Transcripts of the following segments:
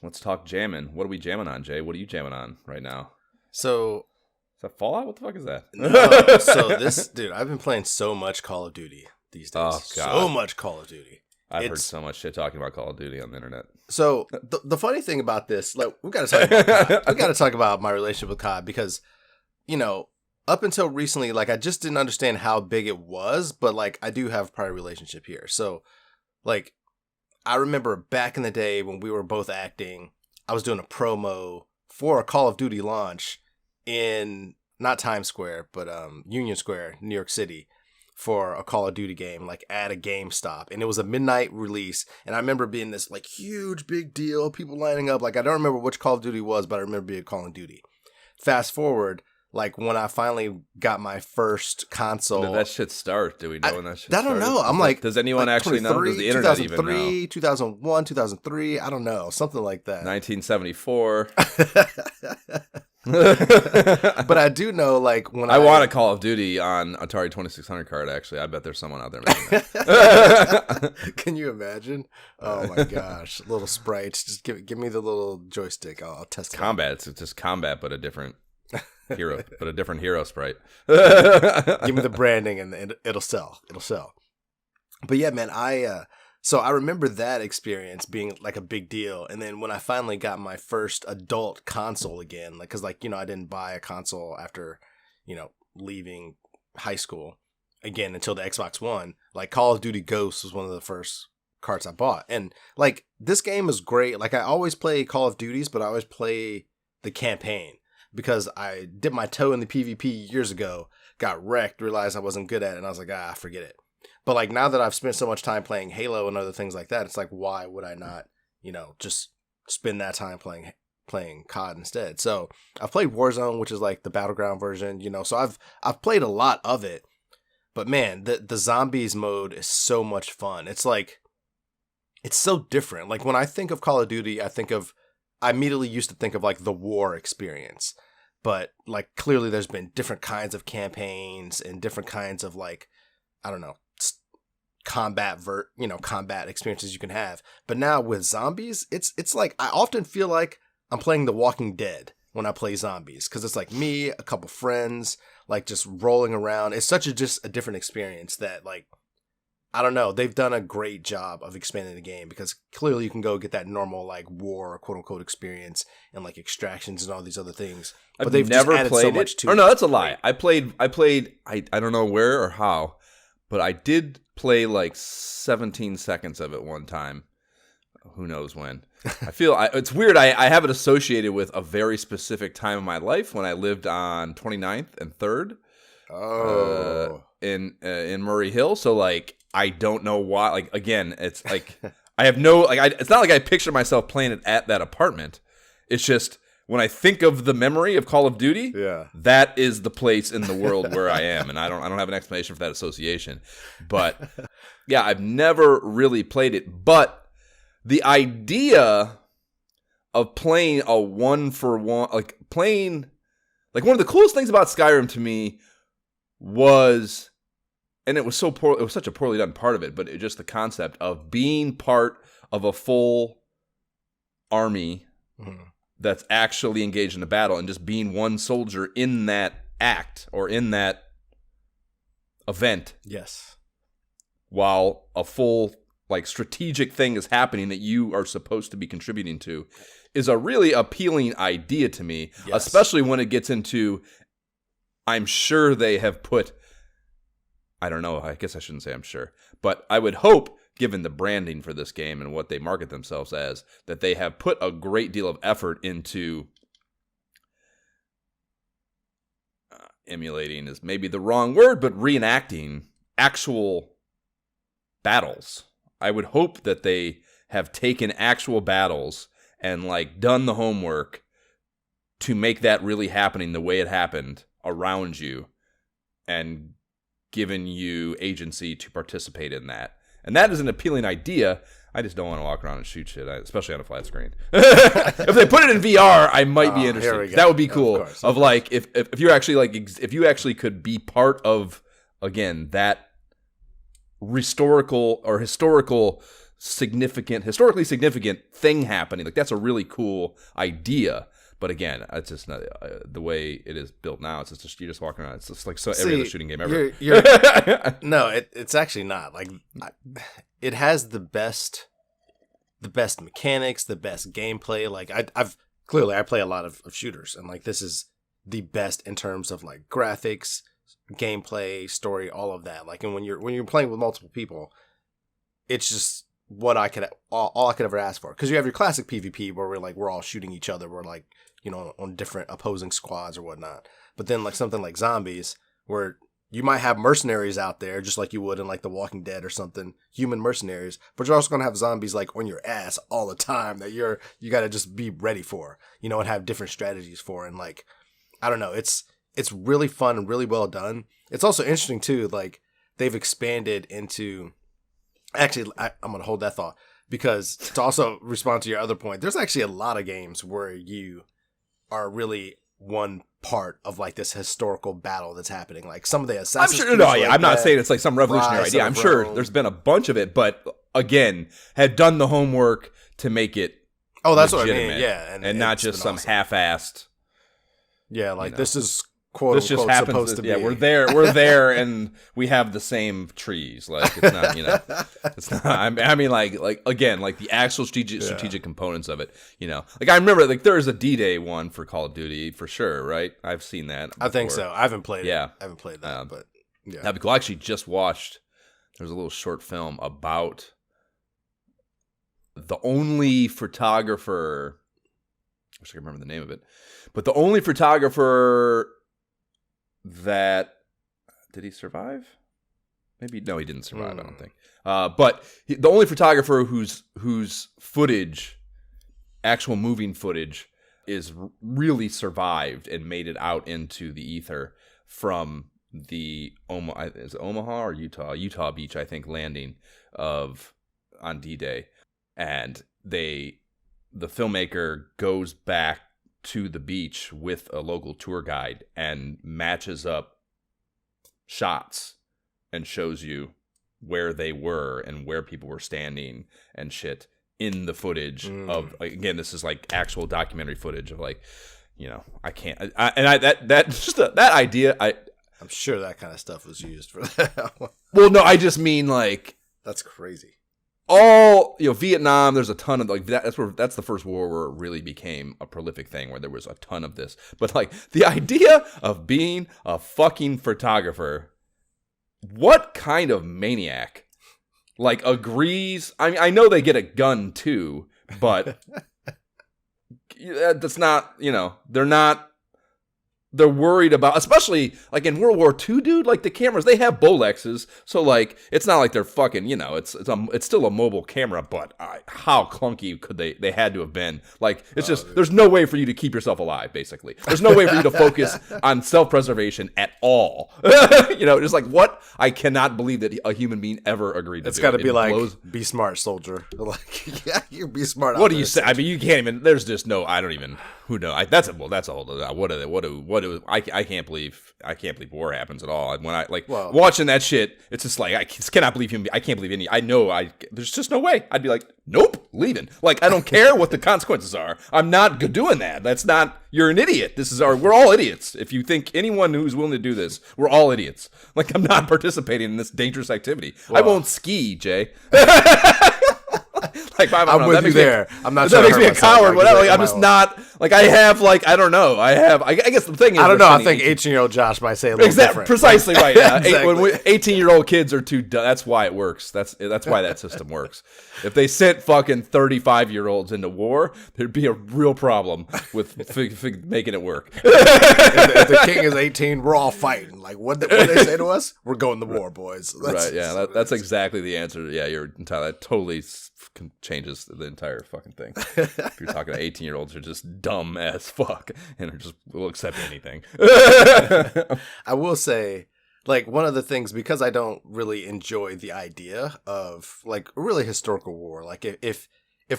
Let's talk jamming. What are we jamming on, Jay? What are you jamming on right now? So Is that Fallout? What the fuck is that? no, so this dude, I've been playing so much Call of Duty these days. Oh So God, much Call of Duty. I've heard It's so much shit talking about Call of Duty on the internet. so the funny thing about this, like we got to talk about COD. We got to talk about my relationship with COD because up until recently, like I just didn't understand how big it was, but like I do have a prior relationship here. So like I remember back in the day when we were both acting, I was doing a promo for a Call of Duty launch in not Times Square, but Union Square, New York City, for a Call of Duty game, like at a GameStop. And it was a midnight release. And I remember being this like huge big deal, people lining up. Like I don't remember which Call of Duty it was, but I remember being Call of Duty. Fast forward, like when I finally got my first console. When did that shit start? Do we know when that shit started? I don't know. I'm like, does anyone like actually know? Does the internet even know? 2003, 2001, 2003. I don't know. Something like that. 1974. But I do know, like, when I want a Call of Duty on Atari 2600 card, actually. I bet there's someone out there making that. Can you imagine? Oh my gosh. Little sprites. Just give me the little joystick. I'll test it. Combat. It's just combat, but a different hero, sprite. Give me the branding and it'll sell. It'll sell. But yeah, man, so I remember that experience being like a big deal. And then when I finally got my first adult console again, like, cause like, I didn't buy a console after, leaving high school again until the Xbox One, like Call of Duty Ghosts was one of the first carts I bought. And like, this game is great. Like I always play Call of Duties, but I always play the campaign because I dipped my toe in the PvP years ago, got wrecked, realized I wasn't good at it. And I was like, forget it. But like now that I've spent so much time playing Halo and other things like that, it's like, why would I not, just spend that time playing COD instead? So I've played Warzone, which is like the battleground version, so I've played a lot of it. But man, the zombies mode is so much fun. It's like, it's so different. Like when I think of Call of Duty, I immediately used to think of like the war experience. But like clearly there's been different kinds of campaigns and different kinds of like, I don't know, combat experiences you can have. But now with zombies, it's like I often feel like I'm playing The Walking Dead when I play zombies, because it's like me, a couple friends, like just rolling around. It's just a different experience that, like, I don't know, they've done a great job of expanding the game, because clearly you can go get that normal like war quote unquote experience and like extractions and all these other things. But they've never just added played so it. much to Oh it. no, that's a lie. I played I don't know where or how, but I did play like 17 seconds of it one time. Who knows when. I feel it's weird. I have it associated with a very specific time of my life when I lived on 29th and 3rd in Murray Hill. So like I don't know why. Like again, it's like I have no like. It's not like I picture myself playing it at that apartment. It's just when I think of the memory of Call of Duty, that is the place in the world where I am, and I don't have an explanation for that association. But yeah, I've never really played it. But the idea of playing a 1-for-1, like playing, like one of the coolest things about Skyrim to me was, and it was such a poorly done part of it, but just the concept of being part of a full army that's actually engaged in a battle and just being one soldier in that act or in that event. Yes. While a full like strategic thing is happening that you are supposed to be contributing to is a really appealing idea to me, especially when it gets into, I'm sure they have put, I don't know, I guess I shouldn't say I'm sure, but I would hope, given the branding for this game and what they market themselves as, that they have put a great deal of effort into emulating is maybe the wrong word, but reenacting actual battles. I would hope that they have taken actual battles and like done the homework to make that really happening the way it happened around you and given you agency to participate in that. And that is an appealing idea. I just don't want to walk around and shoot shit, especially on a flat screen. If they put it in VR, I might be interested. That would be cool. Of like if you actually like if you actually could be part of, again, that historical historically significant thing happening. Like, that's a really cool idea. But again, it's just not the way it is built now. It's just you're just walking around. It's just like every other shooting game ever. No, it's actually not. Like, it has the best mechanics, the best gameplay. Like, I've clearly I play a lot of shooters, and like this is the best in terms of like graphics, gameplay, story, all of that. Like, and when you're playing with multiple people, it's just what all I could ever ask for. Because you have your classic PvP where we're all shooting each other. We're like, you know, on different opposing squads or whatnot. But then like something like zombies, where you might have mercenaries out there, just like you would in like The Walking Dead or something, human mercenaries, but you're also going to have zombies like on your ass all the time that you got to just be ready for, you know, and have different strategies for. And like, I don't know, it's really fun and really well done. It's also interesting too, like they've expanded into, actually, I'm going to hold that thought, because to also respond to your other point, there's actually a lot of games where you are really one part of like this historical battle that's happening. Like some of the Assassin's Creed. I'm not saying it's like some revolutionary idea. I'm sure there's been a bunch of it, but again, had done the homework to make it that's legitimate, what I mean. Yeah, and not just some half-assed. Yeah, like this is quote this unquote just happens supposed to be. Yeah, we're there, and we have the same trees. Like, it's not, you know, it's not. I mean, like again, like the actual strategic components of it. You know, like I remember, like there is a D-Day one for Call of Duty for sure, right? I've seen that before. I think so. I haven't played it. Yeah, I haven't played that, but yeah, that'd be cool. I actually just watched. There's a little short film about the only photographer. I wish I could remember the name of it, but the only photographer that did he survive? Maybe no, he didn't survive. I don't think. But the only photographer whose footage, actual moving footage, is really survived and made it out into the ether from the Omaha or Utah Beach, I think, landing on D-Day, and the filmmaker goes back to the beach with a local tour guide and matches up shots and shows you where they were and where people were standing and shit in the footage of, again, this is like actual documentary footage of, like, you know, that idea, I'm sure that kind of stuff was used for that. Well, no, I just mean like, that's crazy. All, you know, Vietnam, there's a ton of like that's the first war where it really became a prolific thing, where there was a ton of this. But like the idea of being a fucking photographer, what kind of maniac like agrees? I mean, I know they get a gun too, but that's not, you know, they're worried about, especially like in World War II, dude, like the cameras, they have Bolexes. So like, it's not like they're fucking, you know, it's still a mobile camera, but how clunky could they had to have been? Like, it's just, there's no way for you to keep yourself alive, basically. There's no way for you to focus on self-preservation at all. You know, just like, what? I cannot believe that a human being ever agreed to it's do gotta it. Be like, be smart, soldier. Like, yeah, you be smart. What do you say? I mean, you can't even, there's just no, I don't even, who knows? That's a whole, I can't believe war happens at all. When I watching that shit, it's just like I cannot believe him. I can't believe any. I know there's just no way. I'd be like, nope, leaving. Like, I don't care what the consequences are. I'm not doing that. That's not. You're an idiot. We're all idiots. If you think anyone who's willing to do this, we're all idiots. Like, I'm not participating in this dangerous activity. I won't ski, Jay. Like, I'm with you there. I'm not. That makes me a coward. Whatever. Like, I'm just not. Like, I have. Like, I don't know. I guess the thing is, I don't know. I think 18-year-old Josh might say a little different. Precisely right. Yeah. Exactly. When 18-year-old kids are too. That's why it works. That's why that system works. If they sent fucking 35-year-olds into war, there'd be a real problem with making it work. If the king is 18, we're all fighting. Like, what they say to us? We're going to war, boys. Right. Yeah. That's exactly the answer. Yeah. That totally changes the entire fucking thing. If you're talking to 18-year-olds, are just dumb as fuck and will accept anything. I will say, like, one of the things, because I don't really enjoy the idea of like a really historical war. Like, if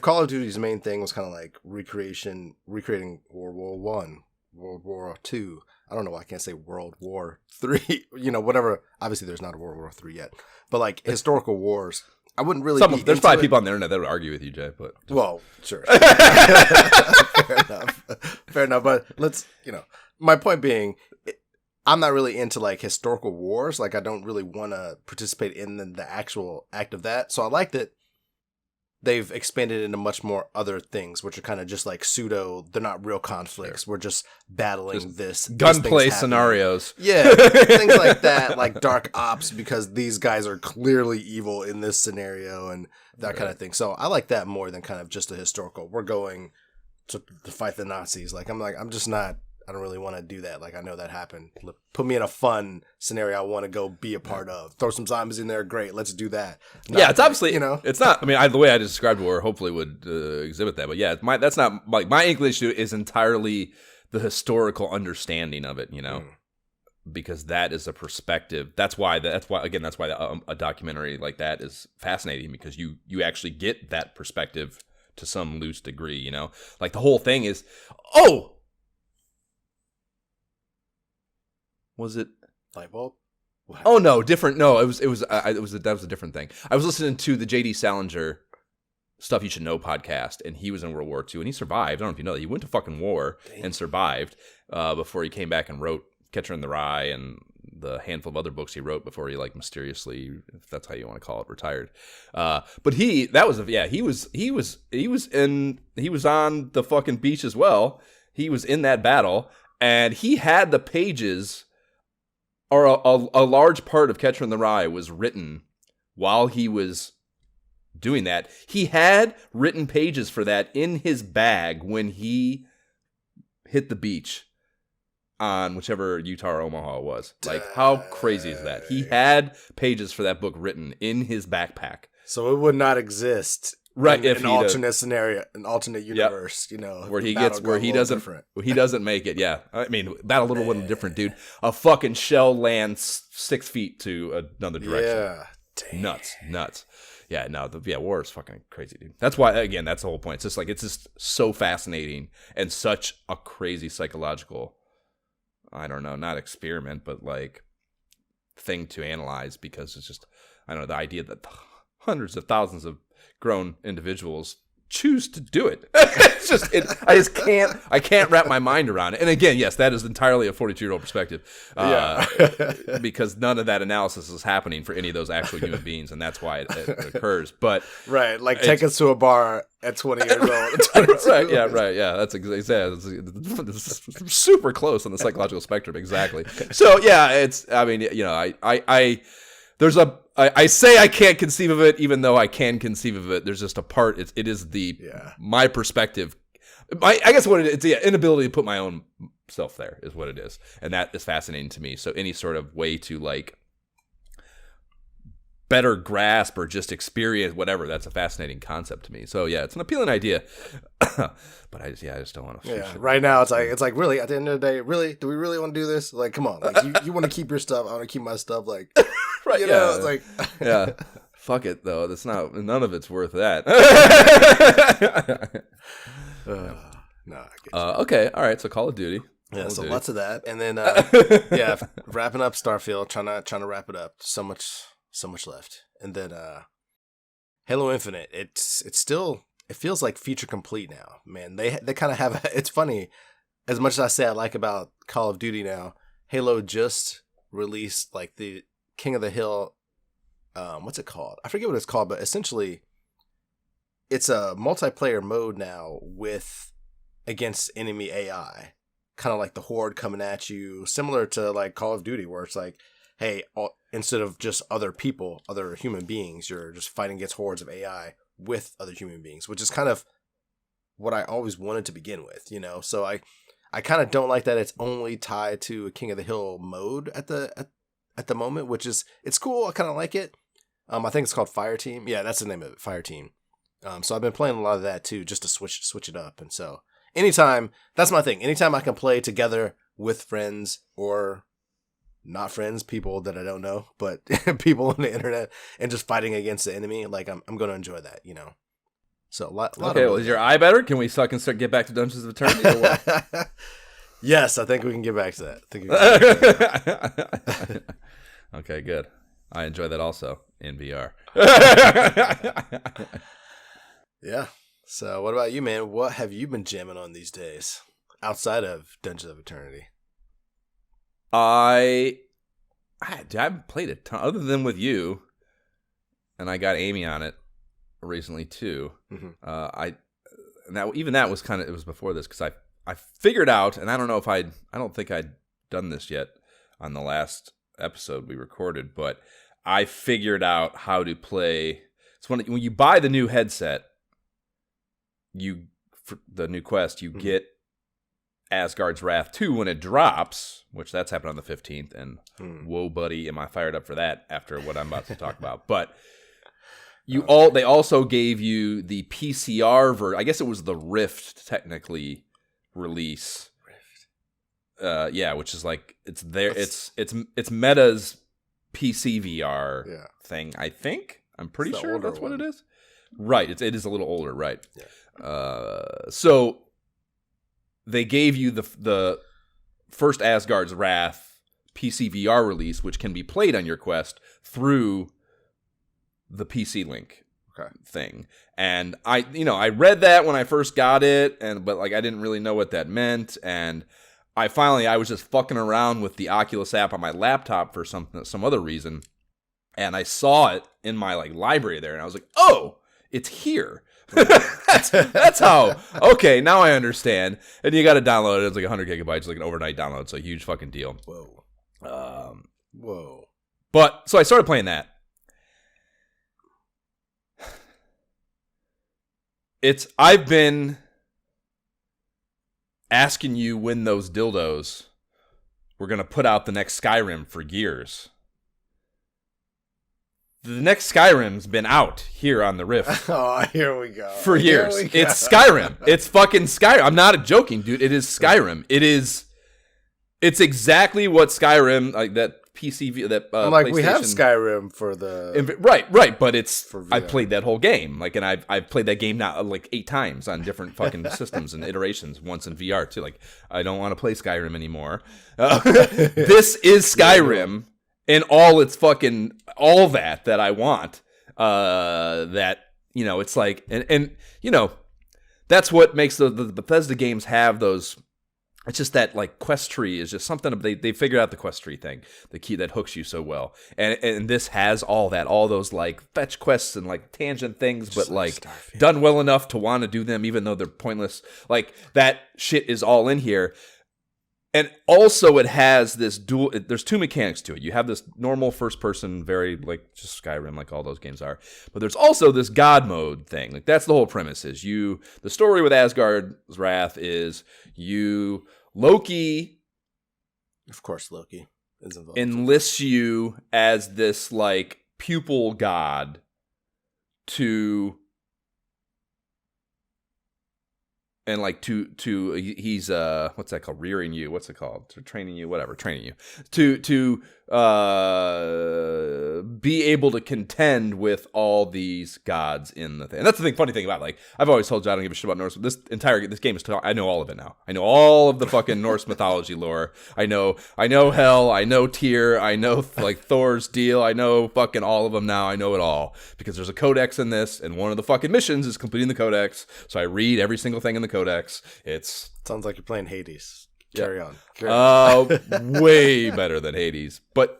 Call of Duty's main thing was kind of like recreating World War One, World War II. I don't know why I can't say World War III. You know, whatever. Obviously, there's not a World War III yet, but like historical wars. I wouldn't really. There's probably people on the internet that would argue with you, Jay. But well, sure. Fair enough. But let's, my point being, I'm not really into like historical wars. Like I don't really want to participate in the actual act of that. So I like that they've expanded into much more other things, which are kind of just like pseudo. They're not real conflicts. We're just battling just this gunplay scenarios. Yeah, things like that, like dark ops, because these guys are clearly evil in this scenario and that kind of thing. So I like that more than kind of just a historical. We're going to fight the Nazis. I'm just not. I don't really want to do that. Like, I know that happened. Put me in a fun scenario I want to go be a part of. Throw some zombies in there. Great. Let's do that. It's obviously, it's not, I mean, the way I just described war hopefully would exhibit that. But yeah, that's not, like, my English is entirely the historical understanding of it, because that is a perspective. That's why a documentary like that is fascinating, because you actually get that perspective to some loose degree, Like, the whole thing is, was it light bulb? Oh no, different. No, that was a different thing. I was listening to the J.D. Salinger Stuff You Should Know podcast, and he was in World War II, and he survived. I don't know if you know that. He went to fucking war and survived before he came back and wrote Catcher in the Rye and the handful of other books he wrote before he like mysteriously, if that's how you want to call it, retired. But he was on the fucking beach as well. He was in that battle, and he had the pages. Or a large part of Catcher in the Rye was written while he was doing that. He had written pages for that in his bag when he hit the beach on whichever Utah or Omaha it was. Like, how crazy is that? He had pages for that book written in his backpack. So it would not exist. Right, if an alternate scenario, an alternate universe, where he doesn't make it. Yeah, I mean, battle a little bit different, dude. A fucking shell lands 6 feet to another direction. Yeah, damn. Nuts. Yeah, no, war is fucking crazy, dude. That's why, again, that's the whole point. It's just so fascinating and such a crazy psychological, I don't know, not experiment, but like thing to analyze, because it's just, I don't know, the idea that hundreds of thousands of grown individuals choose to do it. It's just, I can't wrap my mind around it. And again, yes, that is entirely a 42-year-old perspective, because none of that analysis is happening for any of those actual human beings, and that's why it occurs. But right, like take us to a bar at 20 years old. right, yeah, that's exactly. It's super close on the psychological spectrum, exactly. So yeah, it's. I mean, I say I can't conceive of it, even though I can conceive of it. There's just a part. It is my perspective. I guess what it is, it's the inability to put my own self there is what it is, and that is fascinating to me. So any sort of way to like better grasp or just experience whatever, that's a fascinating concept to me. So yeah, it's an appealing idea, but I just don't want to. Yeah, right now it's like really at the end of the day, really, do we really want to do this? Like, come on, like you want to keep your stuff, I want to keep my stuff, like. Right, it's like yeah. Fuck it though. That's not. None of it's worth that. No. Okay. All right. So Call of Duty. Yeah. So lots of that, and then wrapping up Starfield. Trying to wrap it up. So much left, and then Halo Infinite. It feels like feature complete now. Man, they kind of have. It's funny. As much as I say I like about Call of Duty now, Halo just released like the King of the Hill, what's it called? I forget what it's called, but essentially it's a multiplayer mode now against enemy AI. Kind of like the Horde coming at you, similar to like Call of Duty, where it's like, hey, instead of just other people, other human beings, you're just fighting against hordes of AI with other human beings, which is kind of what I always wanted to begin with, So I kind of don't like that it's only tied to a King of the Hill mode at the moment, which is, it's cool. I kind of like it. I think it's called Fire Team. Yeah, that's the name of it, Fire Team. So I've been playing a lot of that too, just to switch it up. And so anytime, that's my thing. Anytime I can play together with friends or not friends, people that I don't know, but people on the internet, and just fighting against the enemy, like I'm going to enjoy that, So a lot okay, well, is your eye better? Can we get back to Dungeons of Eternity or what? Yes, I think we can get back to that. Okay, good. I enjoy that also. in VR. Yeah. So what about you, man? What have you been jamming on these days outside of Dungeons of Eternity? I haven't played a ton other than with you, and I got Amy on it recently too. Mm-hmm. That was kind of, it was before this because I figured out, and I don't think I'd done this yet on the last episode we recorded, but I figured out how to play. It's when you buy the new headset, for the new Quest, you get Asgard's Wrath 2 when it drops, which that's happened on the 15th, and whoa, buddy, am I fired up for that after what I'm about to talk about. But they also gave you the PCR version. I guess it was the Rift technically release. Rift. Which is like it's Meta's PC VR thing, I think. I'm pretty sure that's what it is. Right, it is a little older, right? Yeah. So they gave you the first Asgard's Wrath PC VR release, which can be played on your Quest through the PC Link thing. And I read that when I first got it, but like I didn't really know what that meant. And I was just fucking around with the Oculus app on my laptop for some other reason, and I saw it in my like library there, and I was like, oh, it's here. that's how. Okay, now I understand. And you got to download it. It's like 100 gigabytes, like an overnight download. It's a huge fucking deal. Whoa. But so I started playing that. I've been asking you when those dildos were going to put out the next Skyrim for years. The next Skyrim's been out here on the Rift. Oh, here we go. For years. It's Skyrim. It's fucking Skyrim. I'm not joking, dude. It is Skyrim. It's exactly what Skyrim, like that PC, that I'm like, we have Skyrim for the... Right, but I've played that whole game. Like, and I've played that game now like 8 times on different fucking systems and iterations, once in VR too. Like, I don't want to play Skyrim anymore. This is Skyrim. And all its fucking, all that I want, it's like, and that's what makes the Bethesda games have those, it's just that, like, quest tree is just something, they figured out the quest tree thing, the key that hooks you so well. And this has all that, all those, like, fetch quests and, like, tangent things, just but, like, starfield. Done well enough to want to do them, even though they're pointless. Like, that shit is all in here. And also it has this there's 2 mechanics to it. You have this normal first person, very like just Skyrim, like all those games are. But there's also this God mode thing. Like that's the whole premise is the story with Asgard's Wrath is Loki. Of course Loki is involved. Enlists you as this like pupil god to... And like he's what's that called? Rearing you. What's it called? Training you. Whatever. Training you to be able to contend with all these gods in the thing. And that's the funny thing about, like, I've always told you I don't give a shit about Norse. This game is I know all of it now. I know all of the fucking Norse mythology lore. I know Hel. I know Tyr. I know like Thor's deal. I know fucking all of them now. I know it all because there's a codex in this, and one of the fucking missions is completing the codex. So I read every single thing in the codex. Sounds like you're playing Hades. Carry on. Way better than Hades. But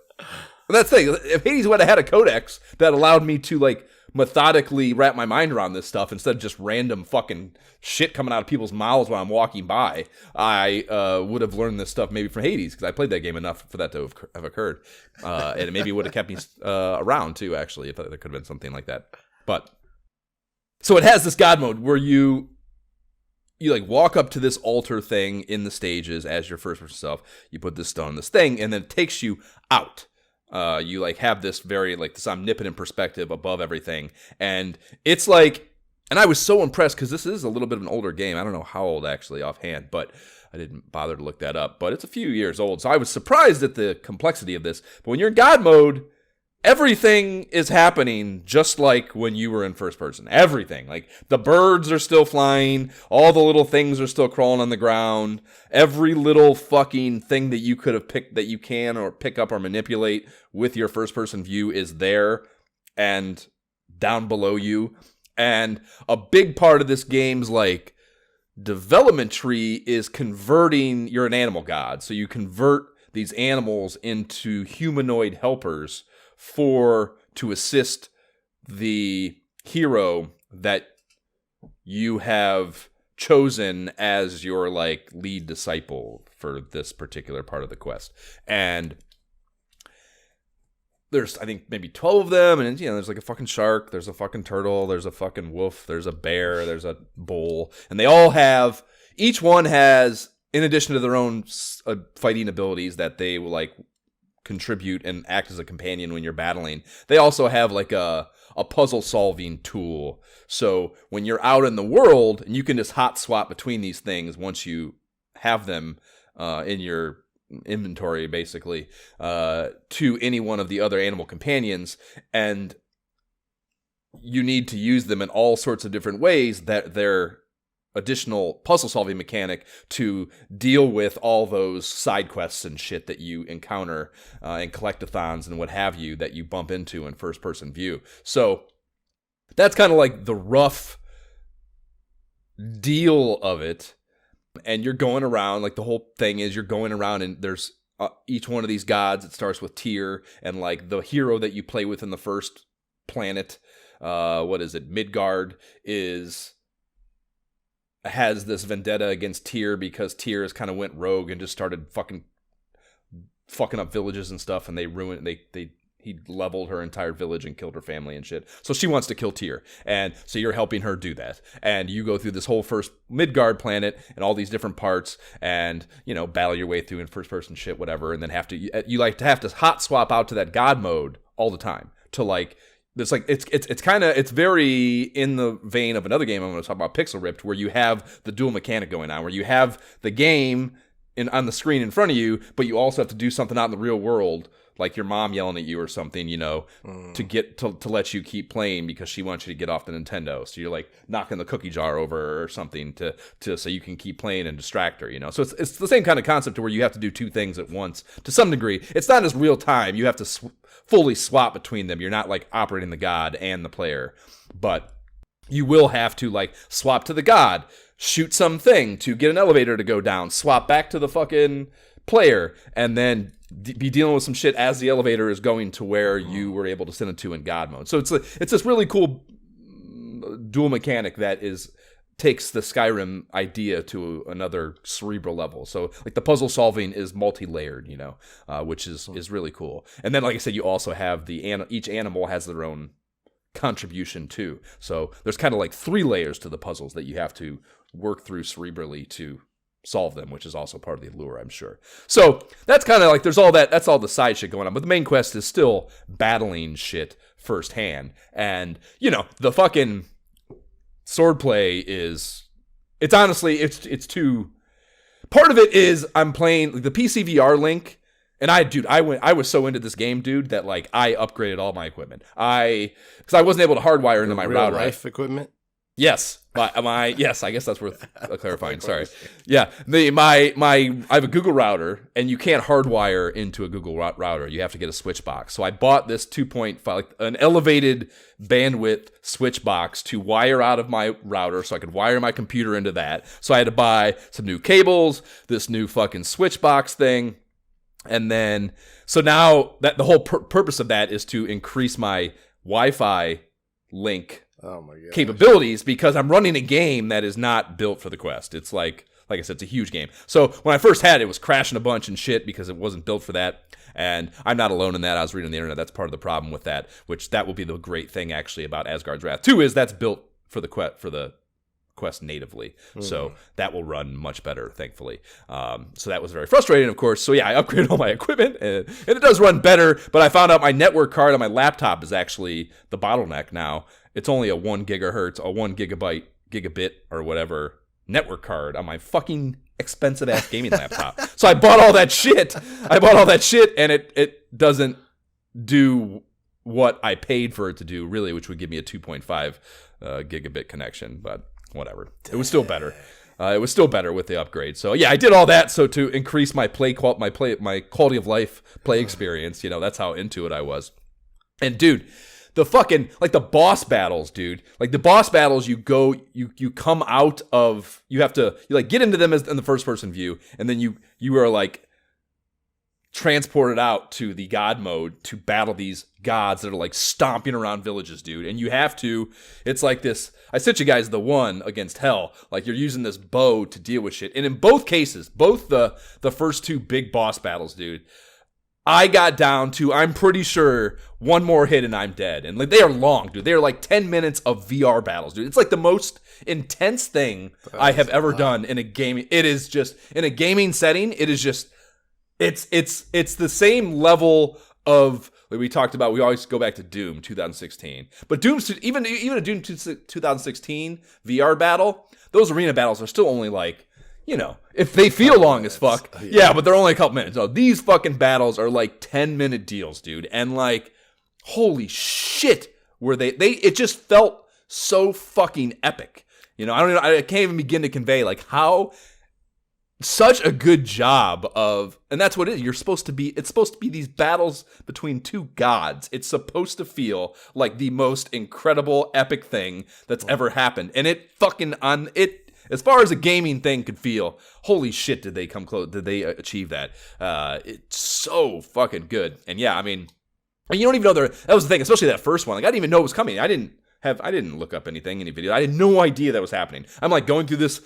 that's the thing. If Hades would have had a codex that allowed me to like methodically wrap my mind around this stuff instead of just random fucking shit coming out of people's mouths while I'm walking by, I would have learned this stuff maybe from Hades because I played that game enough for that to have occurred. And it maybe would have kept me around too, actually, if there could have been something like that. But so it has this God mode where you like walk up to this altar thing in the stages as your first person self. You put this stone in this thing, and then it takes you out. You like have this very like this omnipotent perspective above everything, and it's like, and I was so impressed because this is a little bit of an older game. I don't know how old actually offhand, but I didn't bother to look that up. But it's a few years old, so I was surprised at the complexity of this. But when you're in God mode, everything is happening just like when you were in first person. Everything. Like, the birds are still flying. All the little things are still crawling on the ground. Every little fucking thing that you could have picked, that you can or pick up or manipulate with your first person view is there. and down below you. And a big part of this game's like development tree is converting. You're an animal god, so you convert these animals into humanoid helpers to assist the hero that you have chosen as your like lead disciple for this particular part of the quest. And there's, I think, maybe 12 of them, and there's like a fucking shark, there's a fucking turtle, there's a fucking wolf, there's a bear, there's a bull, and they all have, each one has, in addition to their own fighting abilities that they will like contribute and act as a companion when you're battling, they also have like a puzzle solving tool. So when you're out in the world, and you can just hot swap between these things once you have them in your inventory, basically, to any one of the other animal companions, and you need to use them in all sorts of different ways, that they're additional puzzle solving mechanic to deal with all those side quests and shit that you encounter and collectathons and what have you that you bump into in first person view. So that's kind of like the rough deal of it. And you're going around, like the whole thing is you're going around, and there's each one of these gods, it starts with tier, and like the hero that you play with in the first planet, Midgard, has this vendetta against Tyr because Tyr has kind of went rogue and just started fucking up villages and stuff, and he leveled her entire village and killed her family and shit. So she wants to kill Tyr, and so you're helping her do that. And you go through this whole first Midgard planet and all these different parts, and battle your way through in first person shit, whatever. And then have to hot swap out to that god mode all the time to like. It's very in the vein of another game I'm going to talk about, Pixel Ripped, where you have the dual mechanic going on, where you have the game on the screen in front of you, but you also have to do something out in the real world, like your mom yelling at you or something, to get to let you keep playing because she wants you to get off the Nintendo. So you're like knocking the cookie jar over or something to so you can keep playing and distract her, So it's the same kind of concept to where you have to do two things at once to some degree. It's not as real time. You have to fully swap between them. You're not like operating the god and the player, but you will have to like swap to the god, shoot something to get an elevator to go down, swap back to the fucking player, and then be dealing with some shit as the elevator is going to where you were able to send it to in God mode. So it's this really cool dual mechanic that takes the Skyrim idea to another cerebral level. So like the puzzle solving is multi-layered, which is really cool. And then, like I said, you also have each animal has their own contribution too. So there's kind of like 3 layers to the puzzles that you have to work through cerebrally to solve them, which is also part of the allure, I'm sure. So that's kind of like, there's all that, that's all the side shit going on, but the main quest is still battling shit firsthand. And the fucking swordplay it's honestly, it's too, part of it is I'm playing the PC VR link, and I was so into this game, dude, that like I upgraded all my equipment. Because I wasn't able to hardwire into my router. Real life equipment? Yes. Yes, I guess that's worth clarifying. Sorry. Yeah. I have a Google router, and you can't hardwire into a Google router. You have to get a switch box. So I bought this 2.5, like an elevated bandwidth switch box to wire out of my router so I could wire my computer into that. So I had to buy some new cables, this new fucking switch box thing. And then, so now that the whole purpose of that is to increase my Wi-Fi link capabilities, because I'm running a game that is not built for the Quest. It's like I said, it's a huge game. So when I first had it, it was crashing a bunch and shit because it wasn't built for that. And I'm not alone in that. I was reading on the internet. That's part of the problem with that, which that will be the great thing actually about Asgard's Wrath 2 is that's built for the Quest natively. So that will run much better, thankfully. So that was very frustrating, of course. So yeah, I upgraded all my equipment, and it does run better, but I found out my network card on my laptop is actually the bottleneck now. It's only a 1 gigahertz, a 1 gigabit, or whatever network card on my fucking expensive ass gaming laptop. So I bought all that shit. And it doesn't do what I paid for it to do, really, which would give me a 2.5 gigabit connection, but whatever. It was still better. It was still better with the upgrade. So yeah, I did all that so to increase my my quality of life play experience. That's how into it I was. And dude, the fucking, like, the boss battles, dude. Like, the boss battles, you come out of, you have to, you, like, get into them in the first-person view, and then you are, like, transported out to the god mode to battle these gods that are, like, stomping around villages, dude. And you have to, it's like this, I sent you guys the one against hell. Like, you're using this bow to deal with shit. And in both cases, both the first two big boss battles, dude, I got down to, I'm pretty sure, one more hit and I'm dead. And, like, they are long, dude. They are like 10 minutes of VR battles, dude. It's like the most intense thing I have ever done in a game. It is just, in a gaming setting, it is just, it's the same level of, like we talked about, we always go back to Doom 2016. But Doom's, even a Doom 2016 VR battle, those arena battles are still only like, you know, if they feel long as fuck. Yeah, but they're only a couple minutes. So these fucking battles are like 10-minute deals, dude. And like, holy shit, were they it just felt so fucking epic. You know, I can't even begin to convey like how such a good job of, and that's what it is. It's supposed to be these battles between two gods. It's supposed to feel like the most incredible epic thing that's ever happened. And it fucking as far as a gaming thing could feel, holy shit, did they come close? Did they achieve that? It's so fucking good. And yeah, I mean, you don't even know that was the thing, especially that first one. Like, I didn't even know it was coming. I didn't look up any video. I had no idea that was happening. I'm like going through this,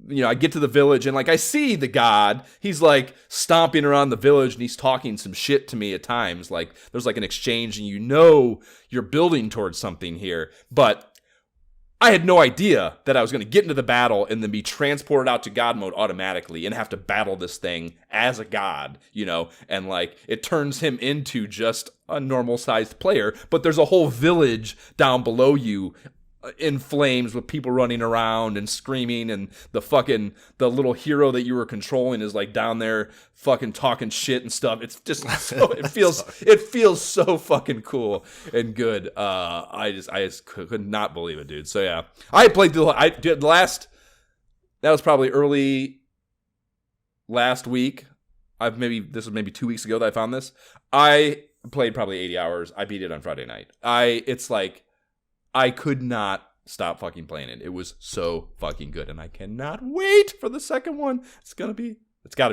you know, I get to the village and like I see the god. He's like stomping around the village and he's talking some shit to me at times. Like there's like an exchange and you know you're building towards something here. But I had no idea that I was going to get into the battle and then be transported out to God mode automatically and have to battle this thing as a god, you know, and like it turns him into just a normal sized player, but there's a whole village down below you in flames with people running around and screaming, and the little hero that you were controlling is like down there fucking talking shit and stuff. It's just so, it feels so fucking cool and good. I just could not believe it, dude. So yeah, I played that was probably early last week. This was maybe 2 weeks ago that I found this. I played probably 80 hours. I beat it on Friday night. It's like, I could not stop fucking playing it. It was so fucking good, and I cannot wait for the second one. It's got to be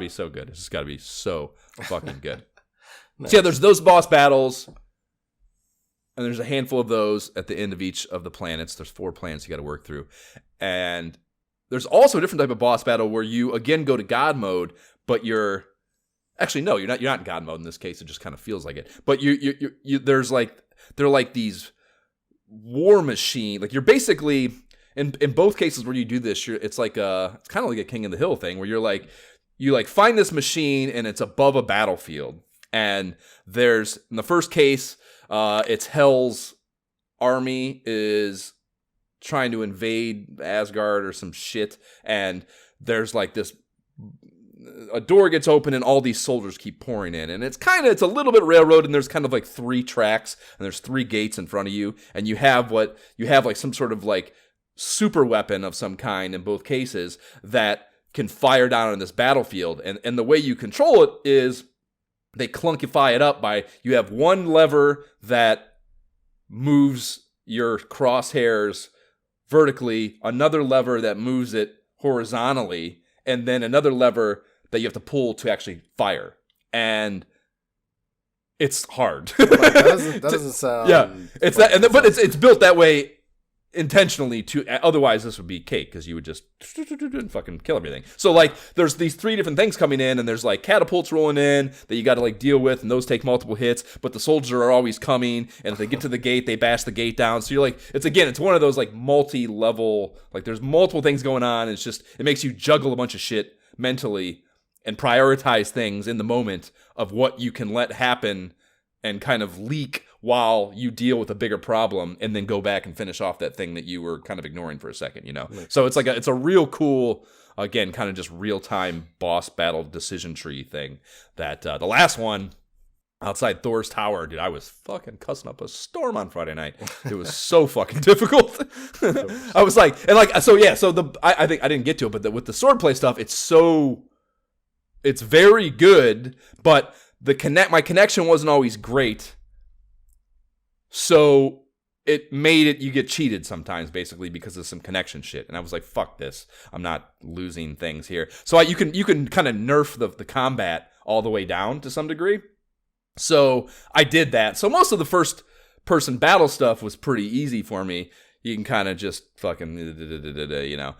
so good. It's just got to be so fucking good. Nice. So yeah, there's those boss battles, and there's a handful of those at the end of each of the planets. There's 4 planets you got to work through, and there's also a different type of boss battle where you again go to God mode, but you're actually no, you're not in God mode in this case. It just kind of feels like it, but they're like these war machine, like you're basically in both cases where you do this, it's kind of like a King of the Hill thing where you find this machine and it's above a battlefield, and there's in the first case it's Hell's army is trying to invade Asgard or some shit, and there's like this, a door gets open and all these soldiers keep pouring in, and it's a little bit railroad, and there's kind of like 3 tracks and there's 3 gates in front of you, and you have like some sort of like super weapon of some kind in both cases that can fire down on this battlefield, and the way you control it is they clunkify it up by, you have one lever that moves your crosshairs vertically, another lever that moves it horizontally, and then another lever that you have to pull to actually fire. And it's hard. That doesn't sound... Yeah, it's that, but it's built that way intentionally to, otherwise this would be cake, because you would just fucking kill everything. So like there's these 3 different things coming in, and there's like catapults rolling in that you got to like deal with, and those take multiple hits, but the soldiers are always coming, and if they get to the gate they bash the gate down. So you're like, it's one of those like multi-level, like there's multiple things going on. It's just, it makes you juggle a bunch of shit mentally and prioritize things in the moment of what you can let happen and kind of leak while you deal with a bigger problem, and then go back and finish off that thing that you were kind of ignoring for a second, you know? So it's like it's a real cool, again, kind of just real-time boss battle decision tree thing that the last one outside Thor's tower, dude, I was fucking cussing up a storm on Friday night. It was so fucking difficult. I was like, and like, so yeah, so I think I didn't get to it, but with the swordplay stuff, it's very good, but my connection wasn't always great. So it made it, you get cheated sometimes basically because of some connection shit. And I was like, fuck this. I'm not losing things here. So you can kind of nerf the combat all the way down to some degree. So I did that. So most of the first person battle stuff was pretty easy for me. You can kind of just fucking, you know,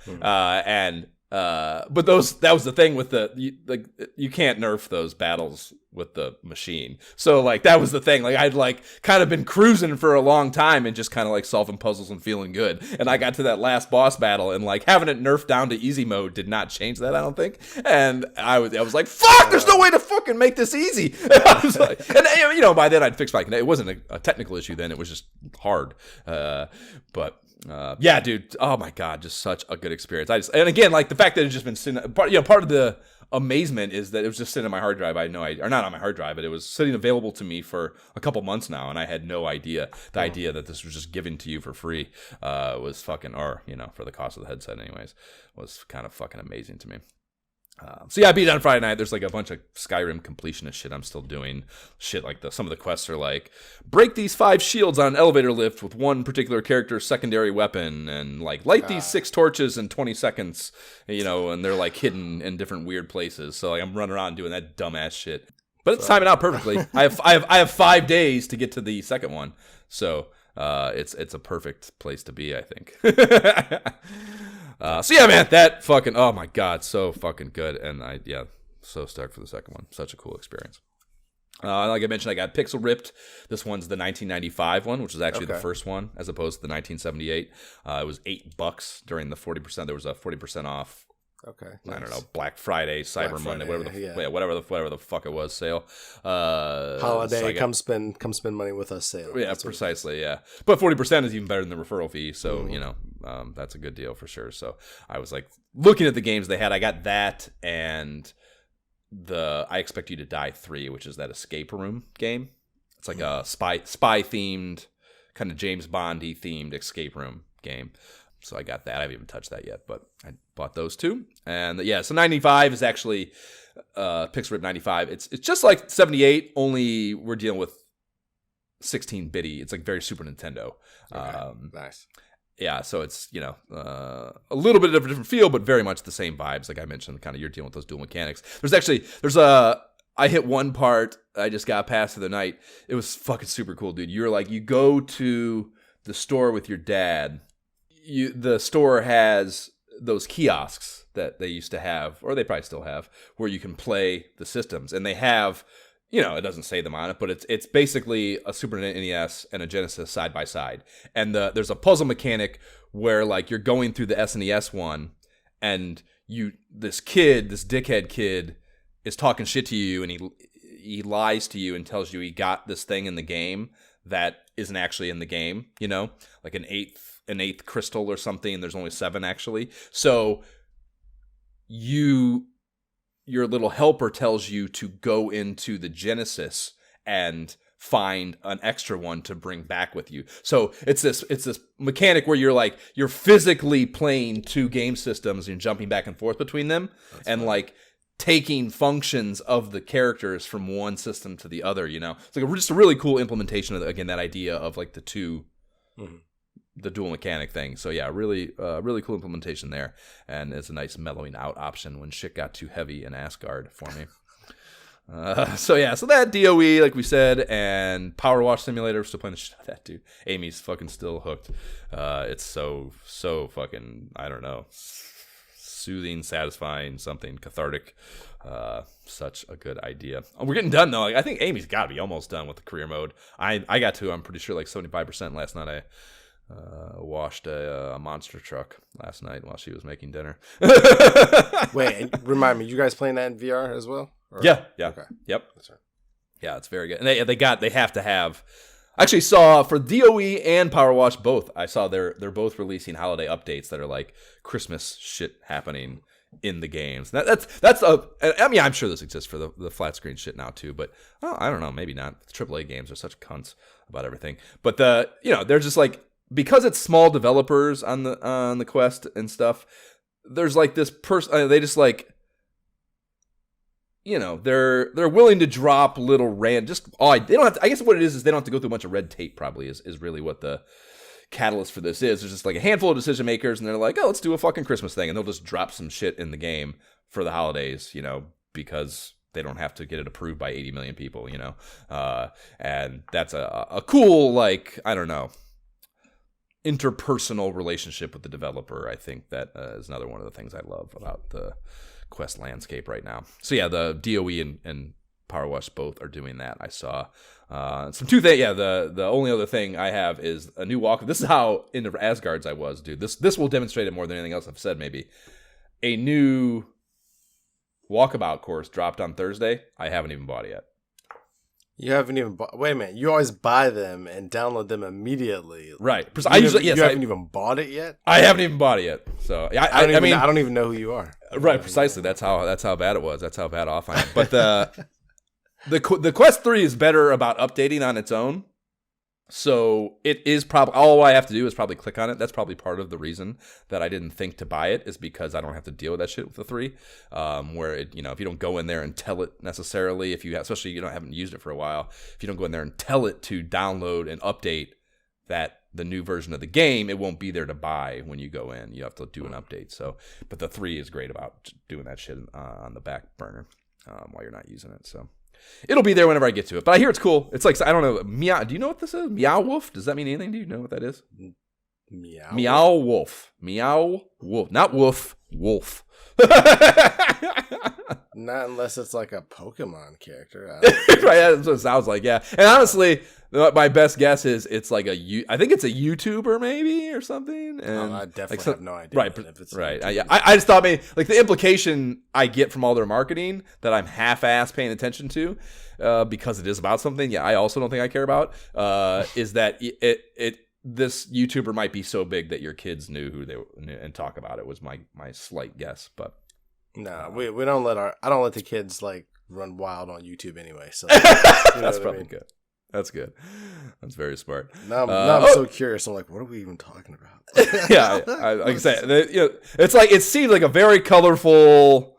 but that was the thing with you can't nerf those battles with the machine. So like that was the thing. Like I'd like kind of been cruising for a long time and just kind of like solving puzzles and feeling good. And I got to that last boss battle and like having it nerfed down to easy mode did not change that, I don't think. And I was like, fuck, there's no way to fucking make this easy. I was like, and you know, by then I'd fixed my, it wasn't a technical issue then, it was just hard. Yeah, dude. Oh my God, just such a good experience. And again, like the fact that it's just been sitting. Part of the amazement is that it was just sitting on my hard drive. I had no idea, or not on my hard drive, but it was sitting available to me for a couple months now, and I had no idea. The idea that this was just given to you for free was fucking, or you know, for the cost of the headset, anyways, was kind of fucking amazing to me. So yeah, I beat it on Friday night. There's like a bunch of Skyrim completionist shit I'm still doing. Shit like some of the quests are like, break these 5 shields on an elevator lift with one particular character's secondary weapon, and like light these 6 torches in 20 seconds, you know, and they're like hidden in different weird places. So like I'm running around doing that dumbass shit. But it's timing out perfectly. I have 5 days to get to the second one. So it's a perfect place to be, I think. So yeah, man, that fucking, oh my God, so fucking good. And so stoked for the second one. Such a cool experience. Like I mentioned, I got Pixel Ripped. This one's the 1995 one, which is actually the first one, as opposed to the 1978. It was $8 during the 40%. There was a 40% off. Okay. Nice. I don't know, Black Friday, Cyber Monday, whatever the fuck it was, sale. Holiday, come spend money with us sale. Yeah, precisely, yeah. But 40% is even better than the referral fee, so, you know, that's a good deal for sure. So I was like, looking at the games they had, I got that and the I Expect You to Die 3, which is that escape room game. It's like a spy-themed, kind of James Bond-y themed escape room game. So I got that. I haven't even touched that yet, but I bought those two. And yeah, so 95 is actually Pixel Rip 95. It's just like 78, only we're dealing with 16-bitty. It's like very Super Nintendo. Okay. Nice. Yeah, so it's, you know, a little bit of a different feel, but very much the same vibes. Like I mentioned, kind of you're dealing with those dual mechanics. I hit one part I just got past the other night. It was fucking super cool, dude. You're like, you go to the store with your dad. The store has those kiosks that they used to have, or they probably still have, where you can play the systems. And they have, you know, it doesn't say them on it, but it's basically a Super NES and a Genesis side by side. And there's a puzzle mechanic where like you're going through the SNES one, and this dickhead kid is talking shit to you, and he lies to you and tells you he got this thing in the game that isn't actually in the game, you know, like an eighth crystal or something, and there's only 7 actually. So your little helper tells you to go into the Genesis and find an extra one to bring back with you. So it's this mechanic where you're physically playing 2 game systems and jumping back and forth between them. That's and funny. Like taking functions of the characters from one system to the other, you know. It's like just a really cool implementation of, again, that idea of like the 2 the dual mechanic thing. So yeah, really cool implementation there, and it's a nice mellowing out option when shit got too heavy in Asgard for me. So that DOE, like we said, and Power Wash Simulator, we're still playing the shit out of that, dude. Amy's fucking still hooked. It's so fucking, I don't know, soothing, satisfying, something cathartic. Such a good idea. We're getting done though. I think Amy's got to be almost done with the career mode. I got to, I'm pretty sure, like 75% last night. I washed a monster truck last night while she was making dinner. Wait, remind me, you guys playing that in VR as well? Or? Yeah. Okay. Yep. That's right. Yeah, it's very good. And they have to have. I actually saw for DOE and Power Wash both. I saw they're both releasing holiday updates that are like Christmas shit happening in the games. I mean, I'm sure this exists for the flat screen shit now too, but I don't know, maybe not. The AAA games are such cunts about everything. But they're just like, because it's small developers on the Quest and stuff, there's like this person, they just like, you know, they're willing to drop little they don't have to, I guess what it is they don't have to go through a bunch of red tape, probably is really what the catalyst for this is. There's just like a handful of decision makers, and they're like, oh, let's do a fucking Christmas thing, and they'll just drop some shit in the game for the holidays, because they don't have to get it approved by 80 million people, and that's a cool, like, I don't know, interpersonal relationship with the developer. I think that is another one of the things I love about the Quest landscape right now. So yeah, the DOE and Power Wash both are doing that. I saw some two things. Yeah, the only other thing I have is a new walk. This is how into Asgards I was, dude. This will demonstrate it more than anything else I've said. Maybe a new walkabout course dropped on Thursday. I haven't even bought it yet. You haven't even bought. Wait a minute. You always buy them and download them immediately, right? I haven't even bought it yet. I haven't even bought it yet. So I don't even know who you are. Right, precisely. That's how bad it was. That's how bad off I am. But the Quest 3 is better about updating on its own. So it is probably, all I have to do is probably click on it. That's probably part of the reason that I didn't think to buy it, is because I don't have to deal with that shit with the 3. Where it, if you don't go in there and tell it necessarily, especially haven't used it for a while, if you don't go in there and tell it to download and update the new version of the game, it won't be there to buy when you go in. You have to do an update. So, but the 3 is great about doing that shit on the back burner while you're not using it. So. It'll be there whenever I get to it. But I hear it's cool. It's like, I don't know, Meow. Do you know what this is? Meow Wolf? Does that mean anything? Do you know what that is? Meow Wolf. Meow Wolf. Not Wolf. Wolf. Not unless it's like a Pokemon character. Right, that's what it sounds like, yeah. And honestly, my best guess is it's like I think it's a YouTuber maybe or something. And I definitely have no idea. Right, if it's right. I just thought maybe like the implication I get from all their marketing that I'm half-ass paying attention to, because it is about something. Yeah, I also don't think I care about. Is that this YouTuber might be so big that your kids knew who they were and talk about it, was my slight guess, but. No, we don't I don't let the kids like run wild on YouTube anyway. So that's probably good. That's good. That's very smart. Now I'm so curious. I'm like, what are we even talking about? Yeah, like I said, it's like it seems like a very colorful.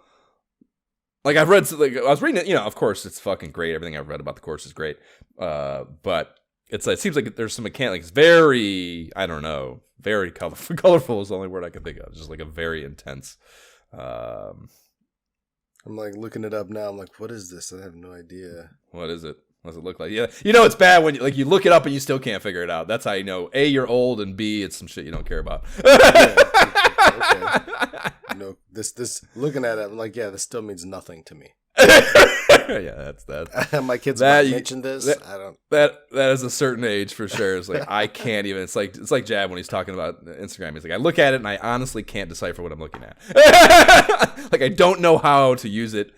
Like I was reading it. Of course, it's fucking great. Everything I've read about the course is great. But it seems like there's some mechanics. Very, I don't know, very colorful. Colorful is the only word I can think of. Just like a very intense. I'm like looking it up now. I'm like, what is this? I have no idea. What is it? What does it look like? Yeah, it's bad when you look it up and you still can't figure it out. That's how you know. A, you're old, and B, it's some shit you don't care about. Okay. This looking at it, I'm like, yeah, this still means nothing to me. Yeah, that's that. My kids might mention this. I don't. That is a certain age for sure. It's like I can't even. It's like Jab when he's talking about Instagram. He's like, I look at it and I honestly can't decipher what I'm looking at. Like I don't know how to use it.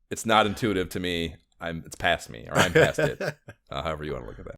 It's not intuitive to me. It's past me, or I'm past it. However you want to look at that.